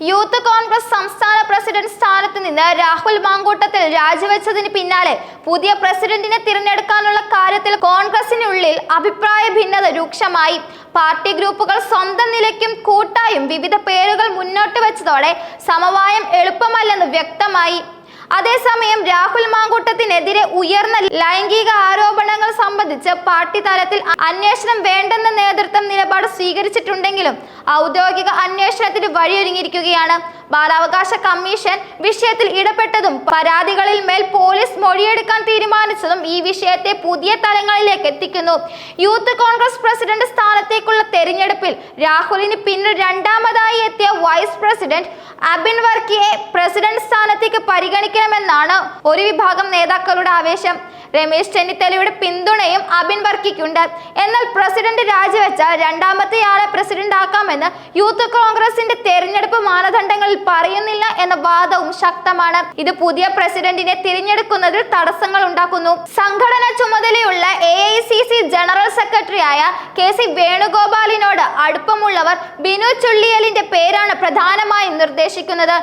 Youth Congress സംസ്ഥാന president സ്ഥാനത്ത് നിന്ന് രാഹുൽ മാങ്കൂട്ടത്തിൽ രാജിവെച്ചതിന് പിന്നാലെ പുതിയ പ്രസിഡന്റിനെ തിരഞ്ഞെടുക്കാനുള്ള കാര്യത്തിൽ കോൺഗ്രസിനുള്ളിൽ അഭിപ്രായ ഭിന്നത രൂക്ഷമായി. പാർട്ടി ഗ്രൂപ്പുകൾ സ്വന്തം നിലയ്ക്കും കൂട്ടായും വിവിധ പേരുകൾ മുന്നോട്ട് വെച്ചതോടെ സമവായം എളുപ്പമല്ലെന്ന് വ്യക്തമായി. അതേസമയം രാഹുൽ മാങ്കൂട്ടത്തിനെതിരെ ഉയർന്ന ലൈംഗിക ആരോപണങ്ങൾ സംബന്ധിച്ച് പാർട്ടി തലത്തിൽ അന്വേഷണം വേണ്ടെന്ന നേതൃത്വം നിലപാട് സ്വീകരിച്ചിട്ടുണ്ടെങ്കിലും ഔദ്യോഗിക അന്വേഷണത്തിന് വഴിയൊരുങ്ങിയിരിക്കുകയാണ്. ബാലാവകാശ കമ്മീഷൻ വിഷയത്തിൽ ഇടപെട്ടതും പരാതികളിൽ മേൽ പോലീസ് മൊഴിയെടുക്കാൻ തീരുമാനിച്ചതും ഈ വിഷയത്തെ പുതിയ തലങ്ങളിലേക്ക് എത്തിക്കുന്നു. യൂത്ത് കോൺഗ്രസ് പ്രസിഡന്റ് സ്ഥാനത്തേക്കുള്ള തെരഞ്ഞെടുപ്പിൽ രാഹുലിന് പിന്നിൽ രണ്ടാമതായി എത്തിയ വൈസ് പ്രസിഡന്റ് അബിൻ വർക്കിയെ പ്രസിഡന്റ് സ്ഥാനത്തേക്ക് പരിഗണിക്കണമെന്നാണ് ഒരു വിഭാഗം നേതാക്കളുടെ ആവേശം. രമേശ് ചെന്നിത്തലയുടെ പിന്തുണയും അബിൻ വർക്കിക്കുണ്ട്. എന്നാൽ പ്രസിഡന്റ് രാജിവെച്ചാൽ രണ്ടാമത്തെയാളെ പ്രസിഡന്റ് ആക്കാമെന്ന് യൂത്ത് കോൺഗ്രസിന്റെ തെരഞ്ഞെടുപ്പ് മാനദണ്ഡങ്ങളിൽ പറയുന്നില്ല എന്ന വാദവും ശക്തമാണ്. ഇത് പുതിയ പ്രസിഡന്റിനെ തിരഞ്ഞെടുക്കുന്നതിൽ തടസ്സങ്ങൾ ഉണ്ടാക്കുന്നു. സംഘടന ചുമതലയുള്ള AICC ജനറൽ സെക്രട്ടറിയായ KC വേണുഗോപാലിനോട് അടുപ്പമുള്ളവർ ബിനു ചുള്ളിയലിന്റെ പേരാണ് പ്രധാനമായും നിർദ്ദേശിക്കുന്നത്.